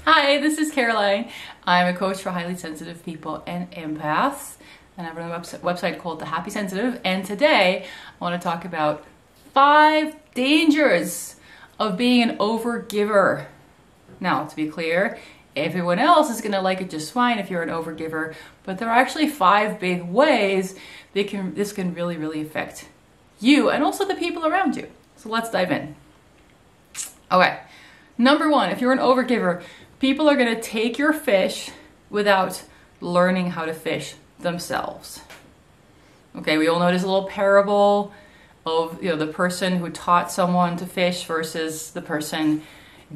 Hi, this is Caroline. I'm a coach for highly sensitive people and empaths, and I run a website called The Happy Sensitive. And today I want to talk about 5 dangers of being an overgiver. Now, to be clear, everyone else is going to like it just fine if you're an overgiver, but there are actually 5 big ways this can really affect you and also the people around you. So let's dive in. Okay, number 1, if you're an overgiver, people are going to take your fish without learning how to fish themselves. Okay, we all know there's a little parable of the person who taught someone to fish versus the person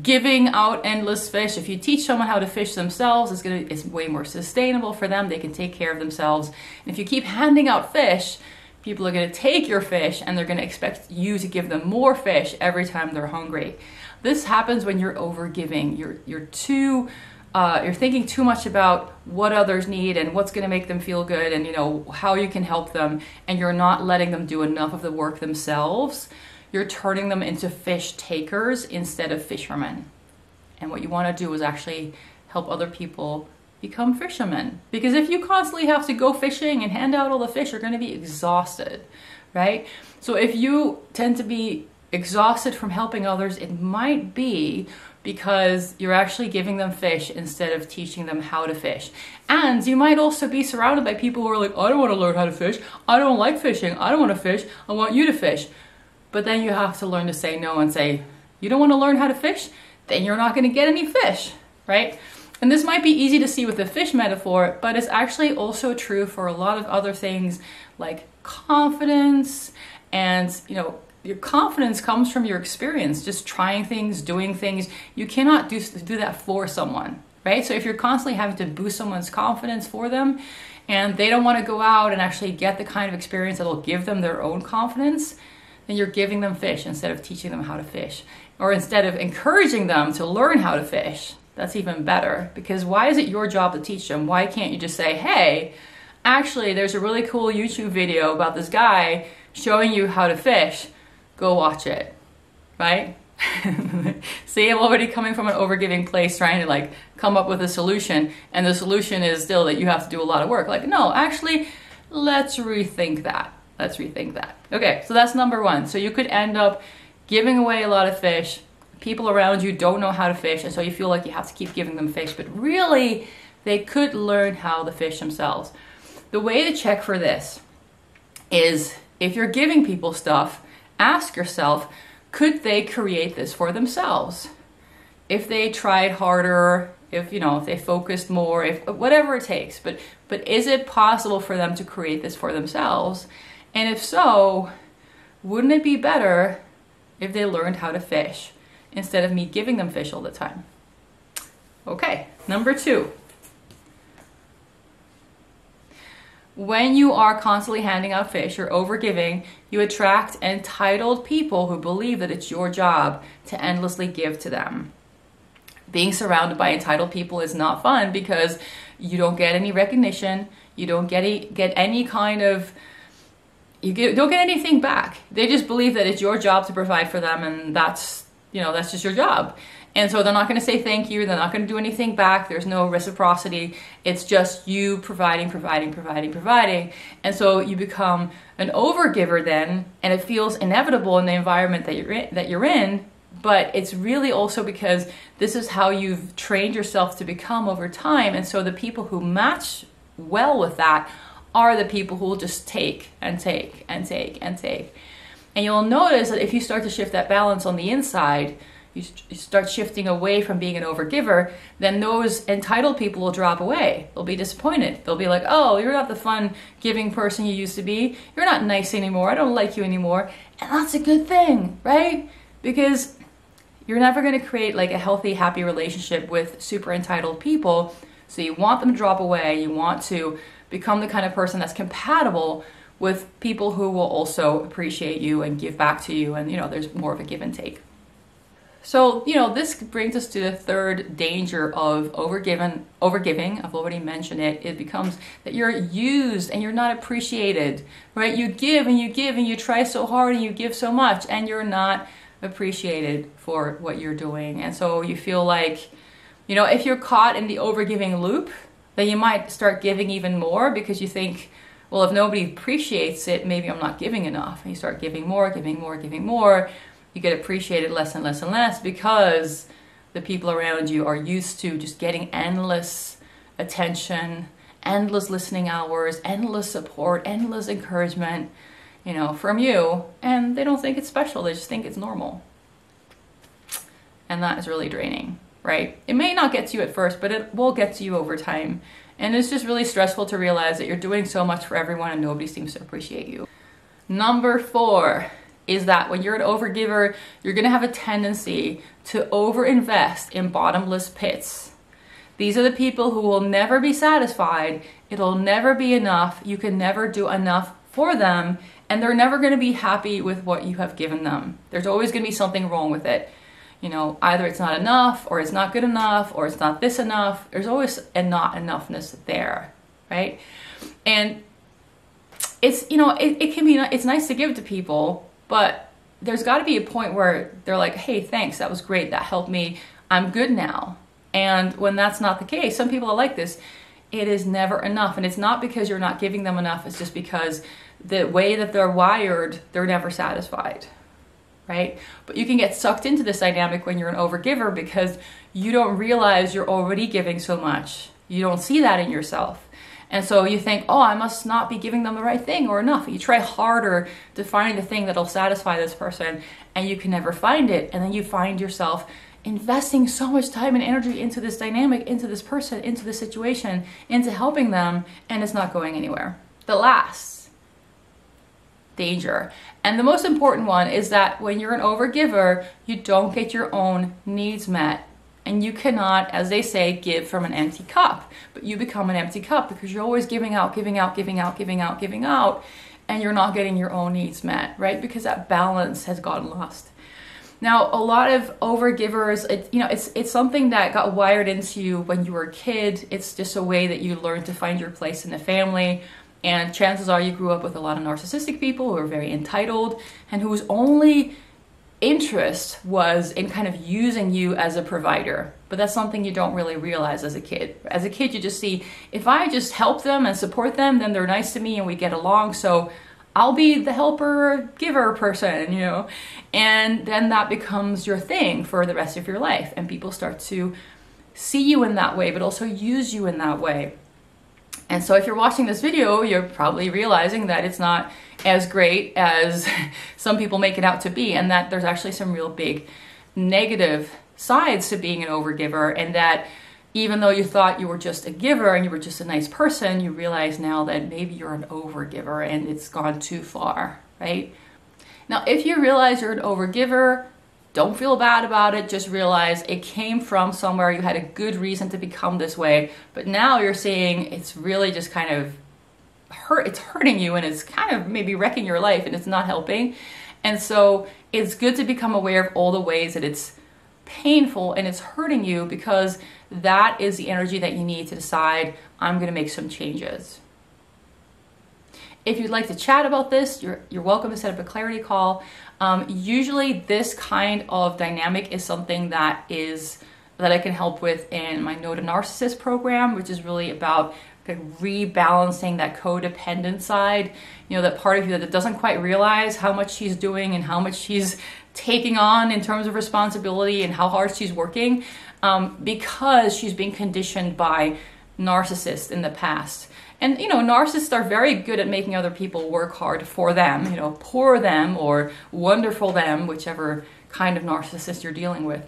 giving out endless fish. If you teach someone how to fish themselves, it's way more sustainable for them. They can take care of themselves. And if you keep handing out fish, people are going to take your fish and they're going to expect you to give them more fish every time they're hungry. This happens when you're overgiving. You're thinking too much about what others need and what's going to make them feel good and how you can help them, and you're not letting them do enough of the work themselves. You're turning them into fish takers instead of fishermen. And what you want to do is actually help other people become fishermen. Because if you constantly have to go fishing and hand out all the fish, you're going to be exhausted, right? So if you tend to be exhausted from helping others, it might be because you're actually giving them fish instead of teaching them how to fish. And you might also be surrounded by people who are like, I don't want to learn how to fish. I don't like fishing. I don't want to fish. I want you to fish. But then you have to learn to say no and say, you don't want to learn how to fish? Then you're not going to get any fish, right? And this might be easy to see with the fish metaphor, but it's actually also true for a lot of other things like confidence. And, your confidence comes from your experience, just trying things, doing things. You cannot do that for someone, right? So if you're constantly having to boost someone's confidence for them and they don't want to go out and actually get the kind of experience that'll give them their own confidence, then you're giving them fish instead of teaching them how to fish. Or instead of encouraging them to learn how to fish. That's even better, because why is it your job to teach them? Why can't you just say, hey, actually there's a really cool YouTube video about this guy showing you how to fish. Go watch it, right? See, I'm already coming from an overgiving place trying to come up with a solution, and the solution is still that you have to do a lot of work. No, actually, let's rethink that. Let's rethink that. Okay, so that's number 1. So you could end up giving away a lot of fish. People around you don't know how to fish, and so you feel like you have to keep giving them fish, but really they could learn how to fish themselves. The way to check for this is if you're giving people stuff, ask yourself, could they create this for themselves? If they tried harder, if they focused more, if whatever it takes, but is it possible for them to create this for themselves? And if so, wouldn't it be better if they learned how to fish instead of me giving them fish all the time? Okay, number 2. When you are constantly handing out fish or overgiving, you attract entitled people who believe that it's your job to endlessly give to them. Being surrounded by entitled people is not fun because you don't get any recognition, you don't get any kind of, don't get anything back. They just believe that it's your job to provide for them, and that's just your job. And so they're not going to say thank you. They're not going to do anything back. There's no reciprocity. It's just you providing. And so you become an overgiver then, and it feels inevitable in the environment that you're in. But it's really also because this is how you've trained yourself to become over time. And so the people who match well with that are the people who will just take and take and take and take. And you'll notice that if you start to shift that balance on the inside, you start shifting away from being an overgiver, then those entitled people will drop away. They'll be disappointed. They'll be like, oh, you're not the fun giving person you used to be. You're not nice anymore. I don't like you anymore. And that's a good thing, right? Because you're never going to create a healthy, happy relationship with super entitled people. So you want them to drop away. You want to become the kind of person that's compatible with people who will also appreciate you and give back to you. And, there's more of a give and take. So, this brings us to the 3rd danger of overgiving. I've already mentioned it. It becomes that you're used and you're not appreciated, right? You give and you try so hard and you give so much and you're not appreciated for what you're doing. And so you feel like You know, if you're caught in the overgiving loop, then you might start giving even more because you think, well, if nobody appreciates it, maybe I'm not giving enough. And you start giving more, giving more, giving more. You get appreciated less and less and less because the people around you are used to just getting endless attention, endless listening hours, endless support, endless encouragement, you know, from you. And they don't think it's special. They just think it's normal. And that is really draining, right? It may not get to you at first, but it will get to you over time. And it's just really stressful to realize that you're doing so much for everyone and nobody seems to appreciate you. Number 4 is that when you're an overgiver, you're going to have a tendency to overinvest in bottomless pits. These are the people who will never be satisfied. It'll never be enough. You can never do enough for them, and they're never going to be happy with what you have given them. There's always going to be something wrong with it. You know, either it's not enough, or it's not good enough, or it's not this enough. There's always a not enoughness there, right? And it's, you know, it can be, it's nice to give to people, but there's got to be a point where they're like, hey, thanks, that was great, that helped me, I'm good now. And when that's not the case, some people are like this, it is never enough. And it's not because you're not giving them enough, it's just because the way that they're wired, they're never satisfied. Right? But you can get sucked into this dynamic when you're an overgiver because you don't realize you're already giving so much. You don't see that in yourself. And so you think, oh, I must not be giving them the right thing or enough. You try harder to find the thing that'll satisfy this person and you can never find it. And then you find yourself investing so much time and energy into this dynamic, into this person, into this situation, into helping them, and it's not going anywhere. The last danger. And the most important one is that when you're an overgiver, you don't get your own needs met. And you cannot, as they say, give from an empty cup. But you become an empty cup because you're always giving out, giving out, giving out, giving out, giving out, and you're not getting your own needs met, right? Because that balance has gotten lost. Now, a lot of overgivers, it's something that got wired into you when you were a kid. It's just a way that you learn to find your place in the family. And chances are you grew up with a lot of narcissistic people who are very entitled and whose only interest was in kind of using you as a provider. But that's something you don't really realize as a kid. As a kid, you just see, if I just help them and support them, then they're nice to me and we get along. So I'll be the helper, giver person, you know. And then that becomes your thing for the rest of your life. And people start to see you in that way, but also use you in that way. And so if you're watching this video, you're probably realizing that it's not as great as some people make it out to be, and that there's actually some real big negative sides to being an overgiver, and that even though you thought you were just a giver and you were just a nice person, you realize now that maybe you're an overgiver and it's gone too far, right? Now, if you realize you're an overgiver, don't feel bad about it. Just realize it came from somewhere. You had a good reason to become this way. But now you're seeing it's really just kind of it's hurting you and it's kind of maybe wrecking your life and it's not helping. And so it's good to become aware of all the ways that it's painful and it's hurting you, because that is the energy that you need to decide, I'm going to make some changes. If you'd like to chat about this, you're welcome to set up a clarity call. Usually this kind of dynamic is something that I can help with in my No to Narcissist program, which is really about rebalancing that codependent side, you know, that part of you that doesn't quite realize how much she's doing and how much she's taking on in terms of responsibility and how hard she's working, because she's been conditioned by narcissists in the past. And, you know, narcissists are very good at making other people work hard for them, you know, poor them or wonderful them, whichever kind of narcissist you're dealing with.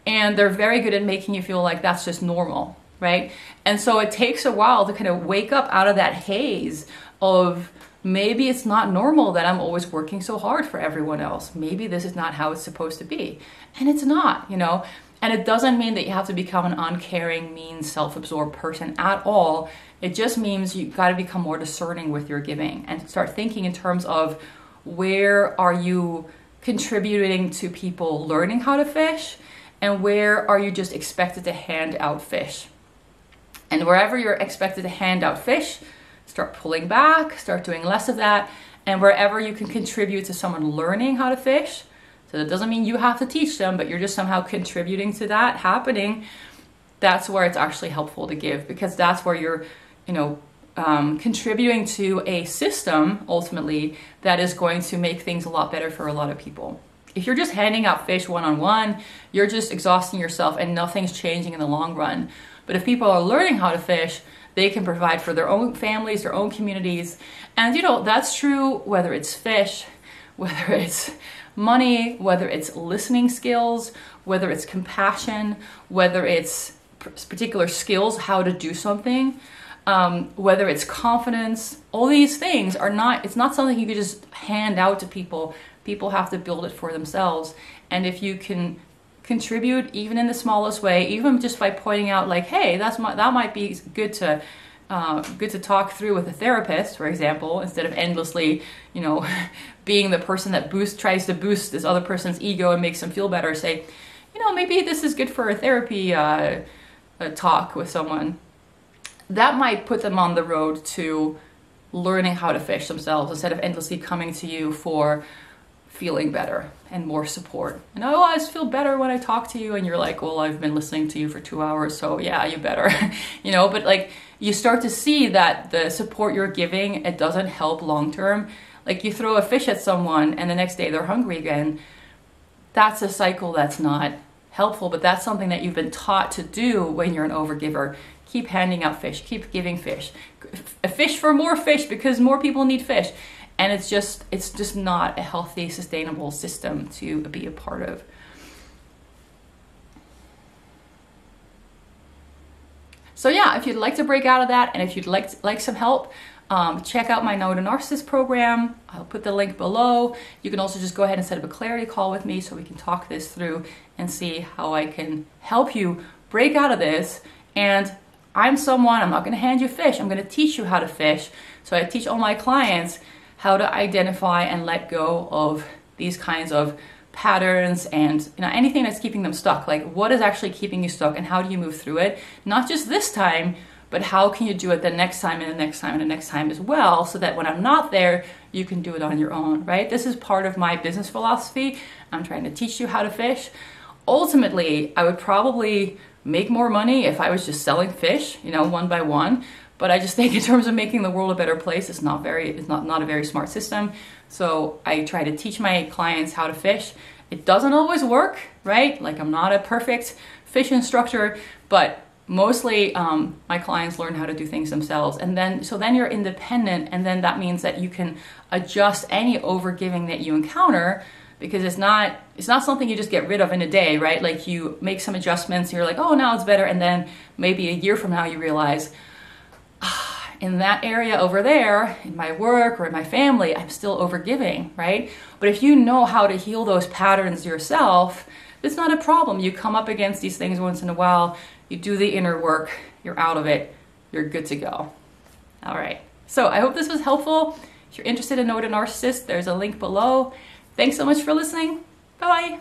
And they're very good at making you feel like that's just normal, right? And so it takes a while to kind of wake up out of that haze of maybe it's not normal that I'm always working so hard for everyone else. Maybe this is not how it's supposed to be. And it's not, you know. And it doesn't mean that you have to become an uncaring, mean, self-absorbed person at all. It just means you've got to become more discerning with your giving and start thinking in terms of where are you contributing to people learning how to fish and where are you just expected to hand out fish. And wherever you're expected to hand out fish, start pulling back, start doing less of that. And wherever you can contribute to someone learning how to fish, so that doesn't mean you have to teach them, but you're just somehow contributing to that happening, that's where it's actually helpful to give, because that's where you're, you know, contributing to a system ultimately that is going to make things a lot better for a lot of people. If you're just handing out fish one-on-one, you're just exhausting yourself and nothing's changing in the long run. But if people are learning how to fish, they can provide for their own families, their own communities. And you know, that's true whether it's fish, whether it's money, whether it's listening skills, whether it's compassion, whether it's particular skills, how to do something, whether it's confidence. All these things are not, it's not something you could just hand out to people. People have to build it for themselves. And if you can contribute even in the smallest way, even just by pointing out like, hey, that might be good to talk through with a therapist, for example, instead of endlessly, you know, being the person that tries to boost this other person's ego and makes them feel better. Say, you know, maybe this is good for a therapy talk with someone. That might put them on the road to learning how to fish themselves, instead of endlessly coming to you for feeling better and more support. And oh, I just feel better when I talk to you, and you're like, well, I've been listening to you for 2 hours, so yeah, you better. You know, but like, you start to see that the support you're giving, it doesn't help long term. Like, you throw a fish at someone and the next day they're hungry again. That's a cycle that's not helpful, but that's something that you've been taught to do when you're an overgiver. Keep handing out fish, keep giving fish. A fish for more fish, because more people need fish. And it's just not a healthy, sustainable system to be a part of. So yeah, if you'd like to break out of that, and if you'd like some help, check out my No to Narcissist program. I'll put the link below. You can also just go ahead and set up a clarity call with me so we can talk this through and see how I can help you break out of this. And I'm not going to hand you fish. I'm going to teach you how to fish. So I teach all my clients how to identify and let go of these kinds of patterns and, you know, anything that's keeping them stuck. Like, what is actually keeping you stuck, and how do you move through it? Not just this time, but how can you do it the next time and the next time and the next time as well, so that when I'm not there, you can do it on your own, right? This is part of my business philosophy. I'm trying to teach you how to fish. Ultimately, I would probably make more money if I was just selling fish, you know, one by one. But I just think in terms of making the world a better place, it's not a very smart system. So I try to teach my clients how to fish. It doesn't always work, right? Like, I'm not a perfect fish instructor, but mostly my clients learn how to do things themselves. And then you're independent, and then that means that you can adjust any overgiving that you encounter, because it's not something you just get rid of in a day, right? Like, you make some adjustments, and you're like, oh, now it's better. And then maybe a year from now you realize, in that area over there, in my work or in my family, I'm still overgiving, right? But if you know how to heal those patterns yourself, it's not a problem. You come up against these things once in a while, you do the inner work, you're out of it, you're good to go. All right. So I hope this was helpful. If you're interested in No to Narcissist, there's a link below. Thanks so much for listening. Bye-bye.